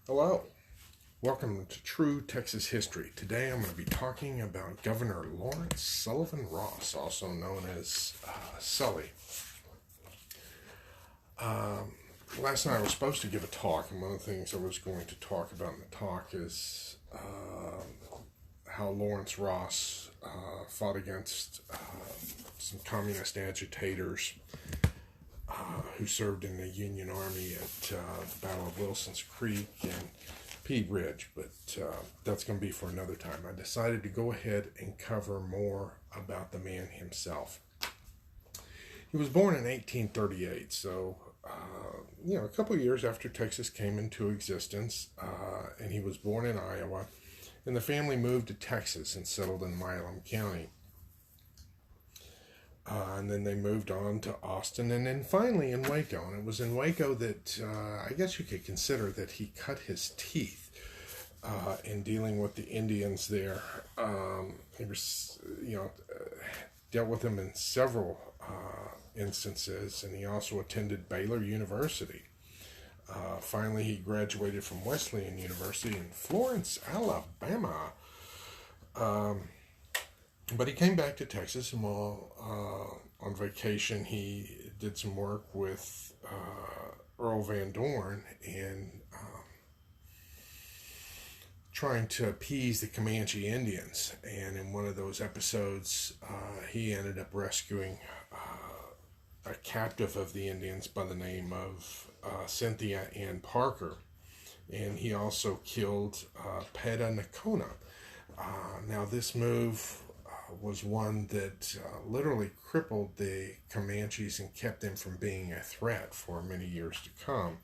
Hello, welcome to True Texas History. Today I'm going to be talking about Governor Lawrence Sullivan Ross, also known as Sully. Last night I was supposed to give a talk, and one of the things I was going to talk about in the talk is how Lawrence Ross fought against some communist agitators who served in the Union Army at the Battle of Wilson's Creek and Pea Ridge, but that's going to be for another time. I decided to go ahead and cover more about the man himself. He was born in 1838, so a couple of years after Texas came into existence, and he was born in Iowa, and the family moved to Texas and settled in Milam County. And then they moved on to Austin, and then finally in Waco. And it was in Waco that I guess you could consider that he cut his teeth in dealing with the Indians there. He was, dealt with them in several instances, and he also attended Baylor University. Finally, he graduated from Wesleyan University in Florence, Alabama. But he came back to Texas, and while on vacation, he did some work with Earl Van Dorn in trying to appease the Comanche Indians. And in one of those episodes, he ended up rescuing a captive of the Indians by the name of Cynthia Ann Parker. And he also killed Peta Nakona. Now, this move was one that literally crippled the Comanches and kept them from being a threat for many years to come.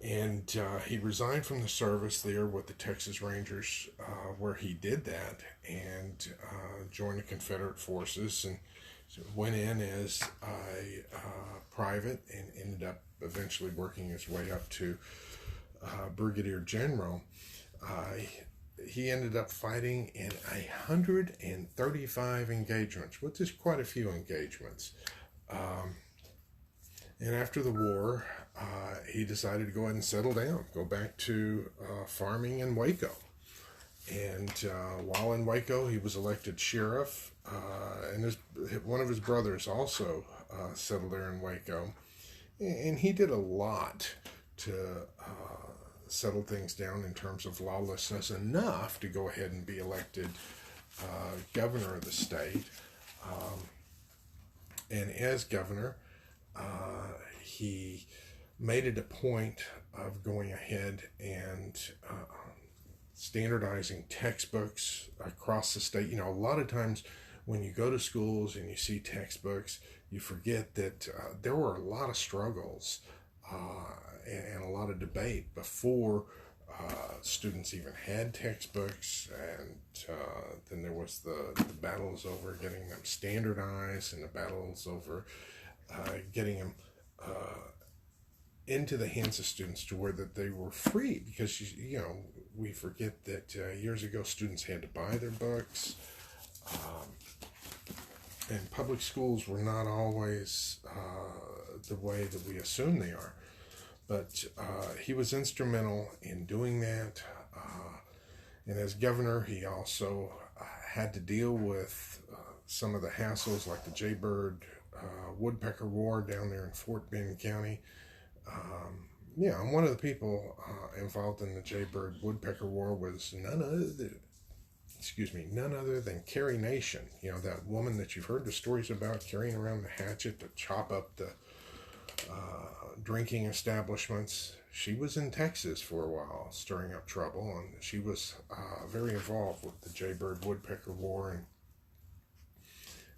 And he resigned from the service there with the Texas Rangers, where he did that, and joined the Confederate forces and went in as a private and ended up eventually working his way up to Brigadier General. He ended up fighting in 135 engagements, which is quite a few engagements. And after the war, he decided to go ahead and settle down, go back to farming in Waco. And while in Waco, he was elected sheriff, and one of his brothers also settled there in Waco. And he did a lot to settle things down in terms of lawlessness, enough to go ahead and be elected governor of the state. And as governor, he made it a point of going ahead and standardizing textbooks across the state. A lot of times when you go to schools and you see textbooks, you forget that there were a lot of struggles and a lot of debate before students even had textbooks, and then there was the battles over getting them standardized, and the battles over getting them into the hands of students to where that they were free, because we forget that years ago students had to buy their books, and public schools were not always the way that we assume they are. But he was instrumental in doing that. And as governor, he also had to deal with some of the hassles like the Jaybird Woodpecker War down there in Fort Bend County. And one of the people involved in the Jaybird Woodpecker War was none other than Carrie Nation. That woman that you've heard the stories about, carrying around the hatchet to chop up the drinking establishments. She was in Texas for a while, stirring up trouble, and she was very involved with the Jaybird Woodpecker War. And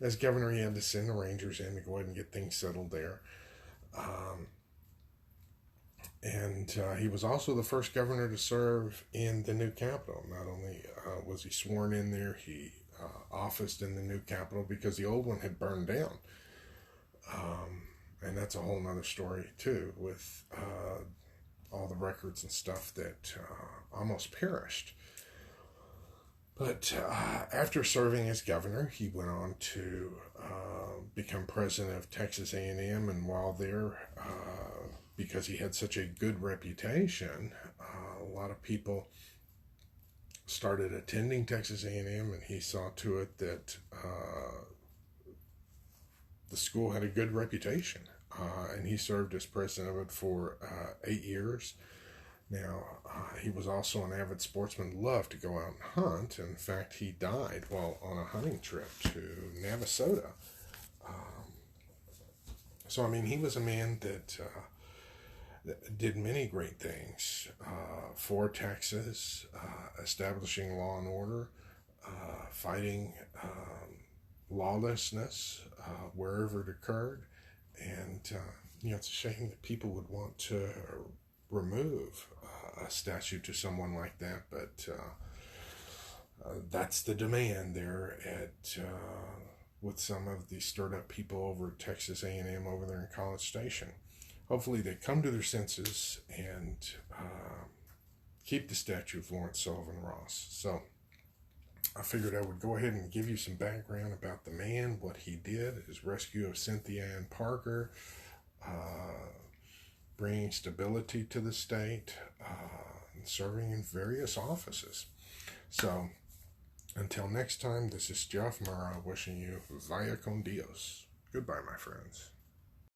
as governor, he had to send the Rangers in to go ahead and get things settled there. And he was also the first governor to serve in the new Capitol. Not only was he sworn in there, he officed in the new Capitol because the old one had burned down. And that's a whole nother story, too, with all the records and stuff that almost perished. But after serving as governor, he went on to become president of Texas A&M, and while there, because he had such a good reputation, a lot of people started attending Texas A&M, and he saw to it that the school had a good reputation. And he served as president of it for 8 years. Now, he was also an avid sportsman, loved to go out and hunt. In fact, he died while on a hunting trip to Navasota. So, I mean, he was a man that did many great things for Texas, establishing law and order, fighting lawlessness wherever it occurred. And, it's a shame that people would want to remove a statue to someone like that, but that's the demand there at with some of the stirred up people over at Texas A&M over there in College Station. Hopefully they come to their senses and keep the statue of Lawrence Sullivan Ross. So I figured I would go ahead and give you some background about the man, what he did, his rescue of Cynthia Ann Parker, bringing stability to the state, and serving in various offices. So until next time, this is Jeff Murrah wishing you vaya con Dios. Goodbye, my friends.